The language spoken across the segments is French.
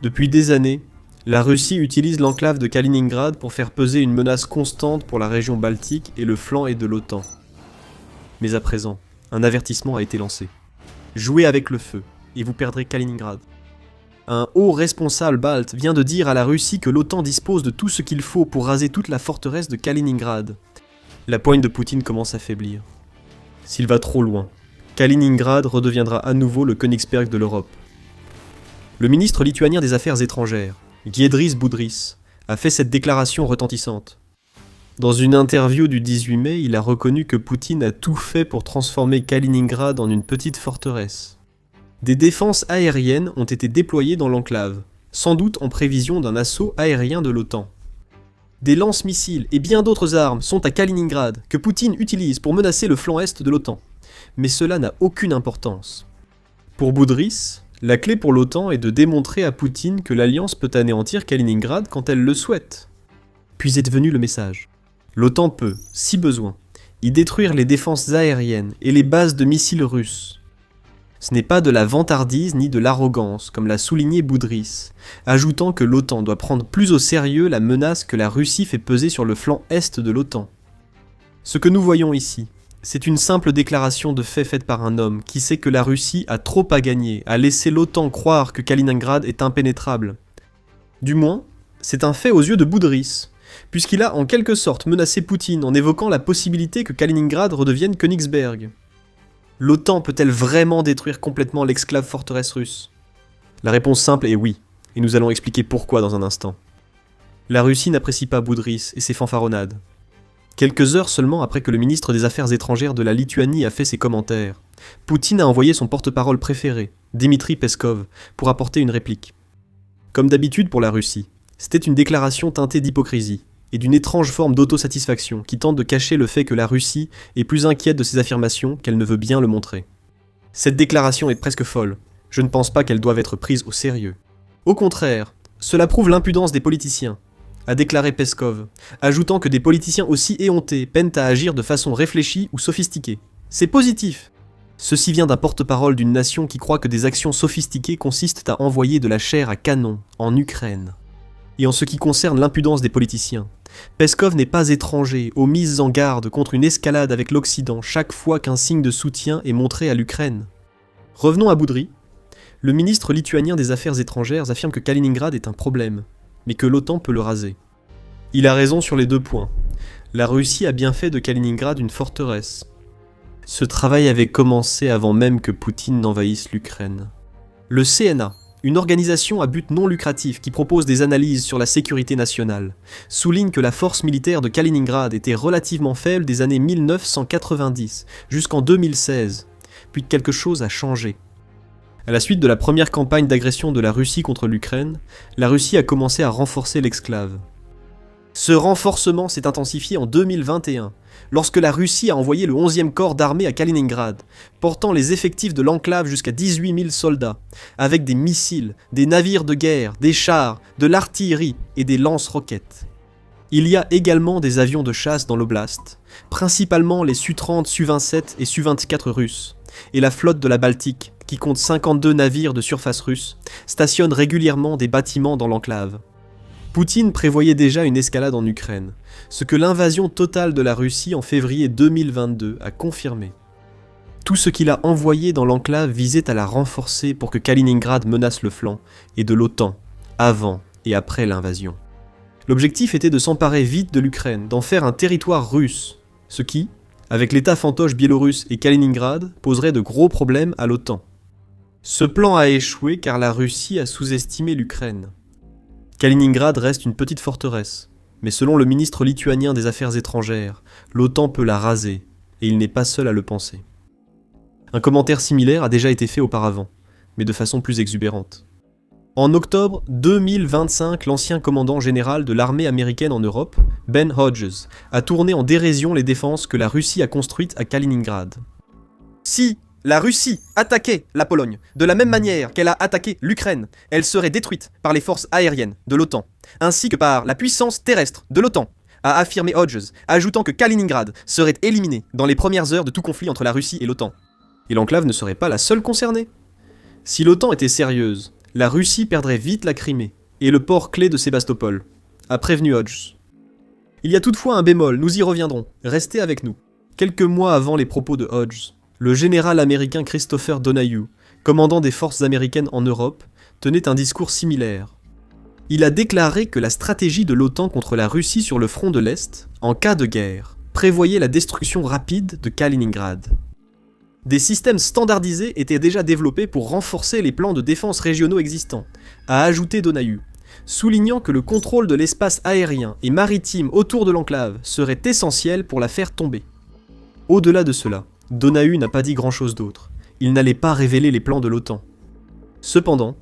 Depuis des années, la Russie utilise l'enclave de Kaliningrad pour faire peser une menace constante pour la région baltique et le flanc est de l'OTAN. Mais à présent, un avertissement a été lancé. Jouez avec le feu, et vous perdrez Kaliningrad. Un haut responsable balte vient de dire à la Russie que l'OTAN dispose de tout ce qu'il faut pour raser toute la forteresse de Kaliningrad. La poigne de Poutine commence à faiblir. S'il va trop loin, Kaliningrad redeviendra à nouveau le Königsberg de l'Europe. Le ministre lituanien des Affaires étrangères, Giedrius Budrys, a fait cette déclaration retentissante. Dans une interview du 18 mai, il a reconnu que Poutine a tout fait pour transformer Kaliningrad en une petite forteresse. Des défenses aériennes ont été déployées dans l'enclave, sans doute en prévision d'un assaut aérien de l'OTAN. Des lance-missiles et bien d'autres armes sont à Kaliningrad que Poutine utilise pour menacer le flanc est de l'OTAN. Mais cela n'a aucune importance. Pour Budrys, la clé pour l'OTAN est de démontrer à Poutine que l'Alliance peut anéantir Kaliningrad quand elle le souhaite. Puis est venu le message. L'OTAN peut, si besoin, y détruire les défenses aériennes et les bases de missiles russes. Ce n'est pas de la vantardise ni de l'arrogance, comme l'a souligné Budrys, ajoutant que l'OTAN doit prendre plus au sérieux la menace que la Russie fait peser sur le flanc est de l'OTAN. Ce que nous voyons ici, c'est une simple déclaration de fait faite par un homme qui sait que la Russie a trop à gagner à laisser l'OTAN croire que Kaliningrad est impénétrable. Du moins, c'est un fait aux yeux de Budrys, puisqu'il a en quelque sorte menacé Poutine en évoquant la possibilité que Kaliningrad redevienne Königsberg. L'OTAN peut-elle vraiment détruire complètement l'exclave forteresse russe? La réponse simple est oui, et nous allons expliquer pourquoi dans un instant. La Russie n'apprécie pas Budrys et ses fanfaronnades. Quelques heures seulement après que le ministre des Affaires étrangères de la Lituanie a fait ses commentaires, Poutine a envoyé son porte-parole préféré, Dmitri Peskov, pour apporter une réplique. Comme d'habitude pour la Russie, c'était une déclaration teintée d'hypocrisie et d'une étrange forme d'autosatisfaction qui tente de cacher le fait que la Russie est plus inquiète de ses affirmations qu'elle ne veut bien le montrer. Cette déclaration est presque folle, je ne pense pas qu'elle doive être prise au sérieux. Au contraire, cela prouve l'impudence des politiciens, a déclaré Peskov, ajoutant que des politiciens aussi éhontés peinent à agir de façon réfléchie ou sophistiquée. C'est positif! Ceci vient d'un porte-parole d'une nation qui croit que des actions sophistiquées consistent à envoyer de la chair à canon en Ukraine. Et en ce qui concerne l'impudence des politiciens, Peskov n'est pas étranger aux mises en garde contre une escalade avec l'Occident chaque fois qu'un signe de soutien est montré à l'Ukraine. Revenons à Budrys. Le ministre lituanien des Affaires étrangères affirme que Kaliningrad est un problème, mais que l'OTAN peut le raser. Il a raison sur les deux points. La Russie a bien fait de Kaliningrad une forteresse. Ce travail avait commencé avant même que Poutine n'envahisse l'Ukraine. Le CNA, une organisation à but non lucratif qui propose des analyses sur la sécurité nationale, souligne que la force militaire de Kaliningrad était relativement faible des années 1990 jusqu'en 2016, puis quelque chose a changé. À la suite de la première campagne d'agression de la Russie contre l'Ukraine, la Russie a commencé à renforcer l'exclave. Ce renforcement s'est intensifié en 2021, lorsque la Russie a envoyé le 11e corps d'armée à Kaliningrad, portant les effectifs de l'enclave jusqu'à 18 000 soldats, avec des missiles, des navires de guerre, des chars, de l'artillerie et des lance-roquettes. Il y a également des avions de chasse dans l'oblast, principalement les Su-30, Su-27 et Su-24 russes, et la flotte de la Baltique, qui compte 52 navires de surface russe, stationne régulièrement des bâtiments dans l'enclave. Poutine prévoyait déjà une escalade en Ukraine, ce que l'invasion totale de la Russie en février 2022 a confirmé. Tout ce qu'il a envoyé dans l'enclave visait à la renforcer pour que Kaliningrad menace le flanc et de l'OTAN, avant et après l'invasion. L'objectif était de s'emparer vite de l'Ukraine, d'en faire un territoire russe, ce qui, avec l'état fantoche biélorusse et Kaliningrad, poserait de gros problèmes à l'OTAN. Ce plan a échoué car la Russie a sous-estimé l'Ukraine. Kaliningrad reste une petite forteresse, mais selon le ministre lituanien des Affaires étrangères, l'OTAN peut la raser, et il n'est pas seul à le penser. Un commentaire similaire a déjà été fait auparavant, mais de façon plus exubérante. En octobre 2025, l'ancien commandant général de l'armée américaine en Europe, Ben Hodges, a tourné en dérision les défenses que la Russie a construites à Kaliningrad. Si la Russie attaquait la Pologne de la même manière qu'elle a attaqué l'Ukraine, elle serait détruite par les forces aériennes de l'OTAN, ainsi que par la puissance terrestre de l'OTAN, a affirmé Hodges, ajoutant que Kaliningrad serait éliminé dans les premières heures de tout conflit entre la Russie et l'OTAN. Et l'enclave ne serait pas la seule concernée. Si l'OTAN était sérieuse, La Russie perdrait vite la Crimée et le port clé de Sébastopol, a prévenu Hodges. Il y a toutefois un bémol, nous y reviendrons, restez avec nous. Quelques mois avant les propos de Hodges, le général américain Christopher Donahue, commandant des forces américaines en Europe, tenait un discours similaire. Il a déclaré que la stratégie de l'OTAN contre la Russie sur le front de l'Est, en cas de guerre, prévoyait la destruction rapide de Kaliningrad. Des systèmes standardisés étaient déjà développés pour renforcer les plans de défense régionaux existants, a ajouté Donahue, soulignant que le contrôle de l'espace aérien et maritime autour de l'enclave serait essentiel pour la faire tomber. Au-delà de cela, Donahue n'a pas dit grand-chose d'autre. Il n'allait pas révéler les plans de l'OTAN. Cependant,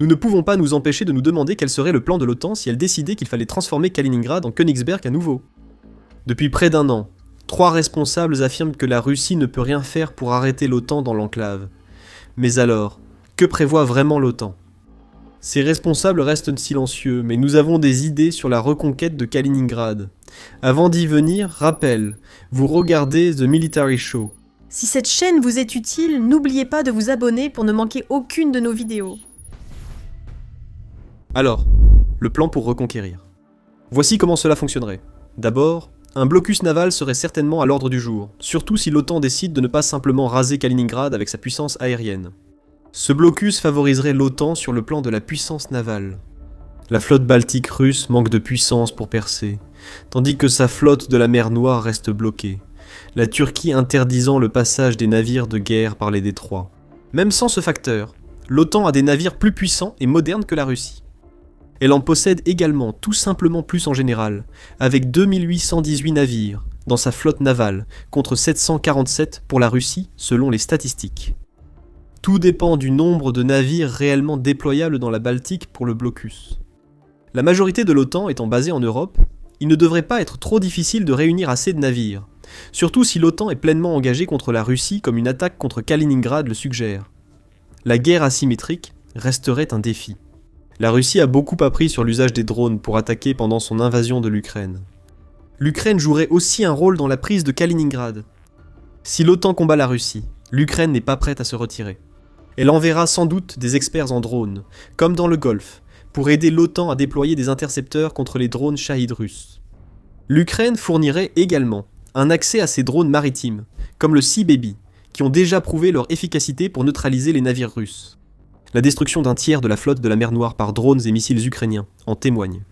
nous ne pouvons pas nous empêcher de nous demander quel serait le plan de l'OTAN si elle décidait qu'il fallait transformer Kaliningrad en Königsberg à nouveau. Depuis près d'un an, 3 responsables affirment que la Russie ne peut rien faire pour arrêter l'OTAN dans l'enclave. Mais alors, que prévoit vraiment l'OTAN ? Ces responsables restent silencieux, mais nous avons des idées sur la reconquête de Kaliningrad. Avant d'y venir, rappel, vous regardez The Military Show. Si cette chaîne vous est utile, n'oubliez pas de vous abonner pour ne manquer aucune de nos vidéos. Alors, le plan pour reconquérir. Voici comment cela fonctionnerait. D'abord, un blocus naval serait certainement à l'ordre du jour, surtout si l'OTAN décide de ne pas simplement raser Kaliningrad avec sa puissance aérienne. Ce blocus favoriserait l'OTAN sur le plan de la puissance navale. La flotte baltique russe manque de puissance pour percer, tandis que sa flotte de la mer Noire reste bloquée, la Turquie interdisant le passage des navires de guerre par les détroits. Même sans ce facteur, l'OTAN a des navires plus puissants et modernes que la Russie. Elle en possède également tout simplement plus en général, avec 2818 navires dans sa flotte navale, contre 747 pour la Russie selon les statistiques. Tout dépend du nombre de navires réellement déployables dans la Baltique pour le blocus. La majorité de l'OTAN étant basée en Europe, il ne devrait pas être trop difficile de réunir assez de navires, surtout si l'OTAN est pleinement engagée contre la Russie comme une attaque contre Kaliningrad le suggère. La guerre asymétrique resterait un défi. La Russie a beaucoup appris sur l'usage des drones pour attaquer pendant son invasion de l'Ukraine. L'Ukraine jouerait aussi un rôle dans la prise de Kaliningrad. Si l'OTAN combat la Russie, l'Ukraine n'est pas prête à se retirer. Elle enverra sans doute des experts en drones, comme dans le Golfe, pour aider l'OTAN à déployer des intercepteurs contre les drones Shahid russes. L'Ukraine fournirait également un accès à ces drones maritimes, comme le Sea Baby, qui ont déjà prouvé leur efficacité pour neutraliser les navires russes. La destruction d'un tiers de la flotte de la mer Noire par drones et missiles ukrainiens en témoigne.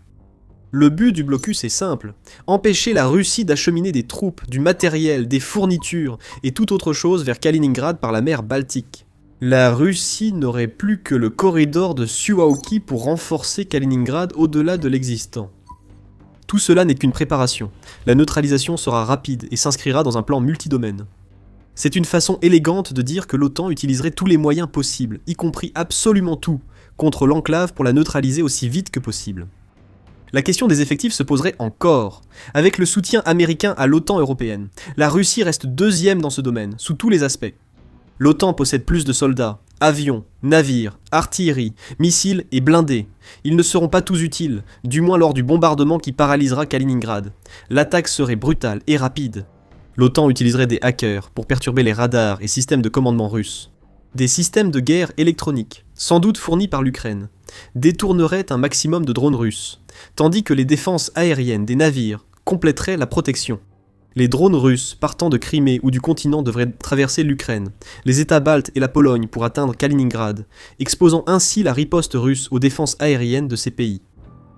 Le but du blocus est simple, empêcher la Russie d'acheminer des troupes, du matériel, des fournitures et toute autre chose vers Kaliningrad par la mer Baltique. La Russie n'aurait plus que le corridor de Suwałki pour renforcer Kaliningrad au-delà de l'existant. Tout cela n'est qu'une préparation. La neutralisation sera rapide et s'inscrira dans un plan multidomaine. C'est une façon élégante de dire que l'OTAN utiliserait tous les moyens possibles, y compris absolument tout, contre l'enclave pour la neutraliser aussi vite que possible. La question des effectifs se poserait encore. Avec le soutien américain à l'OTAN européenne, la Russie reste deuxième dans ce domaine, sous tous les aspects. L'OTAN possède plus de soldats, avions, navires, artillerie, missiles et blindés. Ils ne seront pas tous utiles, du moins lors du bombardement qui paralysera Kaliningrad. L'attaque serait brutale et rapide. L'OTAN utiliserait des hackers pour perturber les radars et systèmes de commandement russes. Des systèmes de guerre électroniques, sans doute fournis par l'Ukraine, détourneraient un maximum de drones russes, tandis que les défenses aériennes des navires compléteraient la protection. Les drones russes partant de Crimée ou du continent devraient traverser l'Ukraine, les États baltes et la Pologne pour atteindre Kaliningrad, exposant ainsi la riposte russe aux défenses aériennes de ces pays.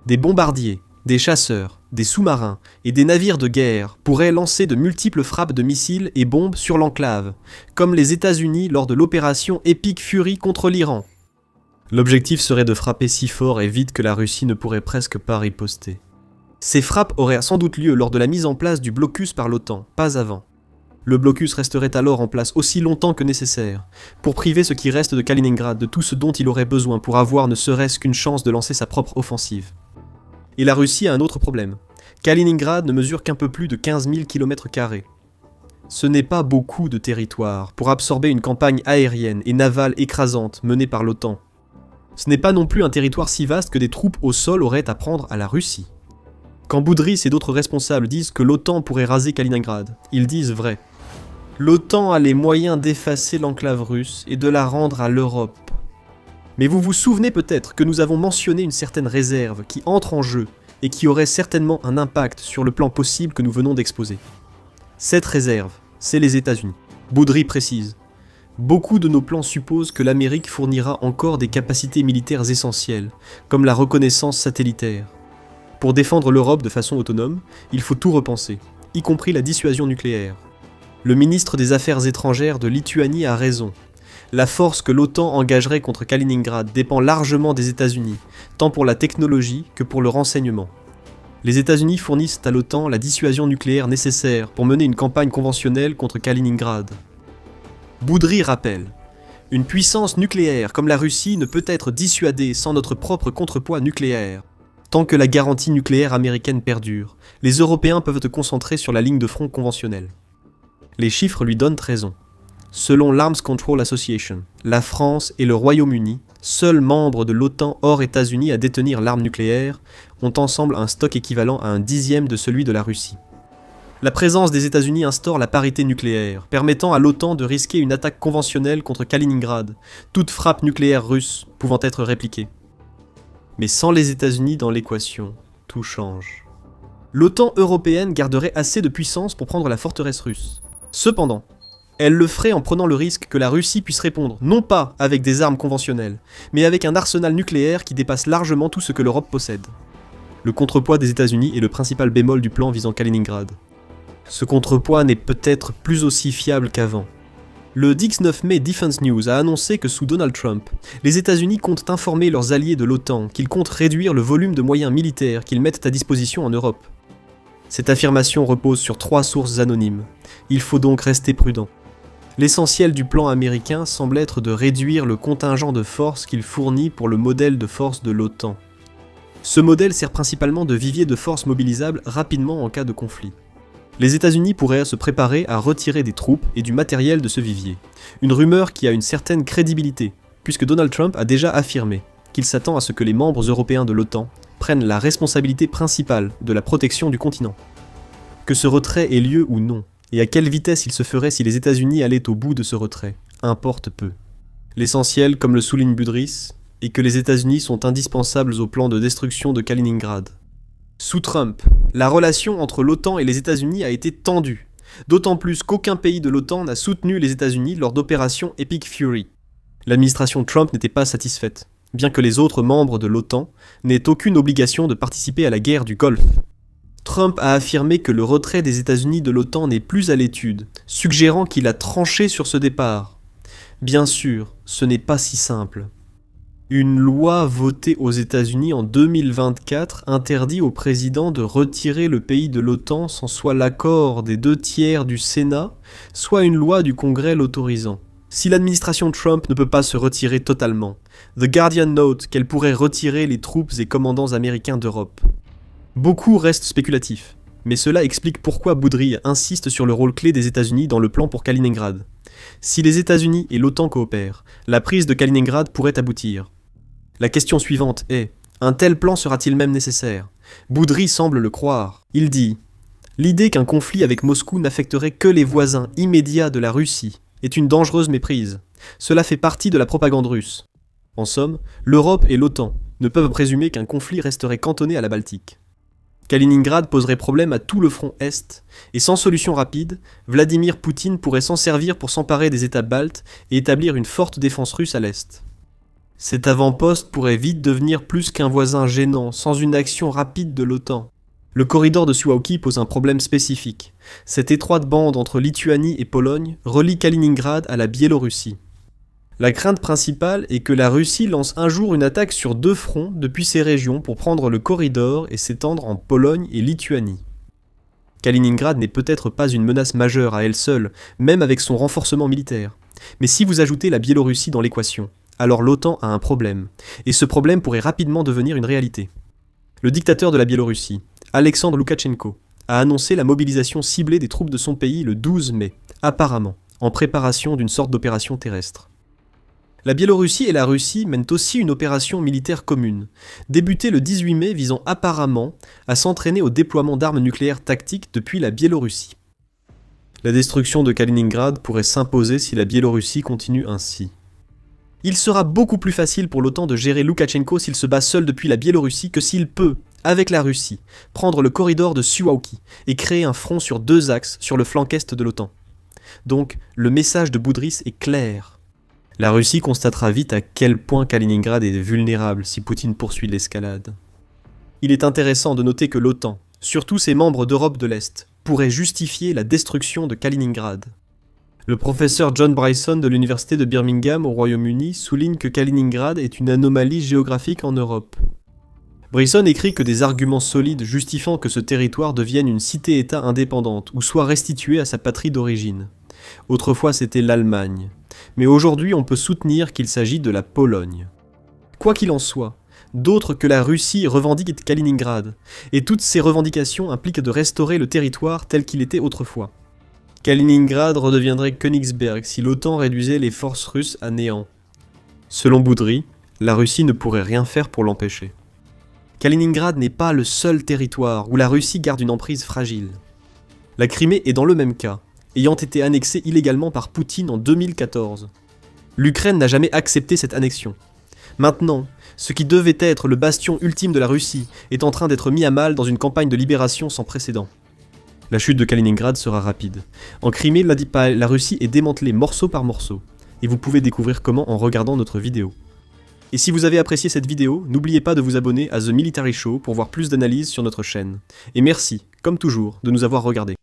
Des bombardiers, des chasseurs, des sous-marins et des navires de guerre pourraient lancer de multiples frappes de missiles et bombes sur l'enclave, comme les États-Unis lors de l'opération Epic Fury contre l'Iran. L'objectif serait de frapper si fort et vite que la Russie ne pourrait presque pas riposter. Ces frappes auraient sans doute lieu lors de la mise en place du blocus par l'OTAN, pas avant. Le blocus resterait alors en place aussi longtemps que nécessaire, pour priver ce qui reste de Kaliningrad de tout ce dont il aurait besoin pour avoir ne serait-ce qu'une chance de lancer sa propre offensive. Et la Russie a un autre problème. Kaliningrad ne mesure qu'un peu plus de 15 000 km². Ce n'est pas beaucoup de territoire pour absorber une campagne aérienne et navale écrasante menée par l'OTAN. Ce n'est pas non plus un territoire si vaste que des troupes au sol auraient à prendre à la Russie. Quand Boudris et d'autres responsables disent que l'OTAN pourrait raser Kaliningrad, ils disent vrai. L'OTAN a les moyens d'effacer l'enclave russe et de la rendre à l'Europe. Mais vous vous souvenez peut-être que nous avons mentionné une certaine réserve qui entre en jeu et qui aurait certainement un impact sur le plan possible que nous venons d'exposer. Cette réserve, c'est les États-Unis. Boudry précise. Beaucoup de nos plans supposent que l'Amérique fournira encore des capacités militaires essentielles, comme la reconnaissance satellitaire. Pour défendre l'Europe de façon autonome, il faut tout repenser, y compris la dissuasion nucléaire. Le ministre des Affaires étrangères de Lituanie a raison. La force que l'OTAN engagerait contre Kaliningrad dépend largement des États-Unis, tant pour la technologie que pour le renseignement. Les États-Unis fournissent à l'OTAN la dissuasion nucléaire nécessaire pour mener une campagne conventionnelle contre Kaliningrad. Boudry rappelle, une puissance nucléaire comme la Russie ne peut être dissuadée sans notre propre contrepoids nucléaire. Tant que la garantie nucléaire américaine perdure, les Européens peuvent se concentrer sur la ligne de front conventionnelle. Les chiffres lui donnent raison. Selon l'Arms Control Association, la France et le Royaume-Uni, seuls membres de l'OTAN hors États-Unis à détenir l'arme nucléaire, ont ensemble un stock équivalent à un dixième de celui de la Russie. La présence des États-Unis instaure la parité nucléaire, permettant à l'OTAN de risquer une attaque conventionnelle contre Kaliningrad, toute frappe nucléaire russe pouvant être répliquée. Mais sans les États-Unis dans l'équation, tout change. L'OTAN européenne garderait assez de puissance pour prendre la forteresse russe. Cependant, elle le ferait en prenant le risque que la Russie puisse répondre, non pas avec des armes conventionnelles, mais avec un arsenal nucléaire qui dépasse largement tout ce que l'Europe possède. Le contrepoids des États-Unis est le principal bémol du plan visant Kaliningrad. Ce contrepoids n'est peut-être plus aussi fiable qu'avant. Le 19 mai Defense News a annoncé que sous Donald Trump, les États-Unis comptent informer leurs alliés de l'OTAN qu'ils comptent réduire le volume de moyens militaires qu'ils mettent à disposition en Europe. Cette affirmation repose sur 3 sources anonymes. Il faut donc rester prudent. L'essentiel du plan américain semble être de réduire le contingent de forces qu'il fournit pour le modèle de force de l'OTAN. Ce modèle sert principalement de vivier de forces mobilisables rapidement en cas de conflit. Les États-Unis pourraient se préparer à retirer des troupes et du matériel de ce vivier. Une rumeur qui a une certaine crédibilité, puisque Donald Trump a déjà affirmé qu'il s'attend à ce que les membres européens de l'OTAN prennent la responsabilité principale de la protection du continent. Que ce retrait ait lieu ou non, et à quelle vitesse il se ferait si les États-Unis allaient au bout de ce retrait, importe peu. L'essentiel, comme le souligne Budrys, est que les États-Unis sont indispensables au plan de destruction de Kaliningrad. Sous Trump, la relation entre l'OTAN et les États-Unis a été tendue, d'autant plus qu'aucun pays de l'OTAN n'a soutenu les États-Unis lors d'opérations Epic Fury. L'administration Trump n'était pas satisfaite, bien que les autres membres de l'OTAN n'aient aucune obligation de participer à la guerre du Golfe. Trump a affirmé que le retrait des États-Unis de l'OTAN n'est plus à l'étude, suggérant qu'il a tranché sur ce départ. Bien sûr, ce n'est pas si simple. Une loi votée aux États-Unis en 2024 interdit au président de retirer le pays de l'OTAN sans soit l'accord des 2/3 du Sénat, soit une loi du Congrès l'autorisant. Si l'administration Trump ne peut pas se retirer totalement, The Guardian note qu'elle pourrait retirer les troupes et commandants américains d'Europe. Beaucoup restent spéculatifs, mais cela explique pourquoi Boudry insiste sur le rôle clé des États-Unis dans le plan pour Kaliningrad. Si les États-Unis et l'OTAN coopèrent, la prise de Kaliningrad pourrait aboutir. La question suivante est, un tel plan sera-t-il même nécessaire ? Boudry semble le croire. Il dit « L'idée qu'un conflit avec Moscou n'affecterait que les voisins immédiats de la Russie est une dangereuse méprise. Cela fait partie de la propagande russe. En somme, l'Europe et l'OTAN ne peuvent présumer qu'un conflit resterait cantonné à la Baltique. Kaliningrad poserait problème à tout le front Est, et sans solution rapide, Vladimir Poutine pourrait s'en servir pour s'emparer des États baltes et établir une forte défense russe à l'Est. Cet avant-poste pourrait vite devenir plus qu'un voisin gênant sans une action rapide de l'OTAN. Le corridor de Suwałki pose un problème spécifique. Cette étroite bande entre Lituanie et Pologne relie Kaliningrad à la Biélorussie. La crainte principale est que la Russie lance un jour une attaque sur 2 fronts depuis ces régions pour prendre le corridor et s'étendre en Pologne et Lituanie. Kaliningrad n'est peut-être pas une menace majeure à elle seule, même avec son renforcement militaire. Mais si vous ajoutez la Biélorussie dans l'équation, alors l'OTAN a un problème, et ce problème pourrait rapidement devenir une réalité. Le dictateur de la Biélorussie, Alexandre Loukachenko, a annoncé la mobilisation ciblée des troupes de son pays le 12 mai, apparemment, en préparation d'une sorte d'opération terrestre. La Biélorussie et la Russie mènent aussi une opération militaire commune, débutée le 18 mai visant apparemment à s'entraîner au déploiement d'armes nucléaires tactiques depuis la Biélorussie. La destruction de Kaliningrad pourrait s'imposer si la Biélorussie continue ainsi. Il sera beaucoup plus facile pour l'OTAN de gérer Loukachenko s'il se bat seul depuis la Biélorussie que s'il peut, avec la Russie, prendre le corridor de Suwałki et créer un front sur 2 axes sur le flanc est de l'OTAN. Donc, le message de Boudris est clair. La Russie constatera vite à quel point Kaliningrad est vulnérable si Poutine poursuit l'escalade. Il est intéressant de noter que l'OTAN, surtout ses membres d'Europe de l'Est, pourrait justifier la destruction de Kaliningrad. Le professeur John Bryson de l'université de Birmingham au Royaume-Uni souligne que Kaliningrad est une anomalie géographique en Europe. Bryson écrit que des arguments solides justifiant que ce territoire devienne une cité-État indépendante ou soit restitué à sa patrie d'origine. Autrefois c'était l'Allemagne, mais aujourd'hui on peut soutenir qu'il s'agit de la Pologne. Quoi qu'il en soit, d'autres que la Russie revendiquent Kaliningrad, et toutes ces revendications impliquent de restaurer le territoire tel qu'il était autrefois. Kaliningrad redeviendrait Königsberg si l'OTAN réduisait les forces russes à néant. Selon Boudry, la Russie ne pourrait rien faire pour l'empêcher. Kaliningrad n'est pas le seul territoire où la Russie garde une emprise fragile. La Crimée est dans le même cas, ayant été annexée illégalement par Poutine en 2014. L'Ukraine n'a jamais accepté cette annexion. Maintenant, ce qui devait être le bastion ultime de la Russie est en train d'être mis à mal dans une campagne de libération sans précédent. La chute de Kaliningrad sera rapide. En Crimée, la Russie est démantelée morceau par morceau, et vous pouvez découvrir comment en regardant notre vidéo. Et si vous avez apprécié cette vidéo, n'oubliez pas de vous abonner à The Military Show pour voir plus d'analyses sur notre chaîne. Et merci, comme toujours, de nous avoir regardés.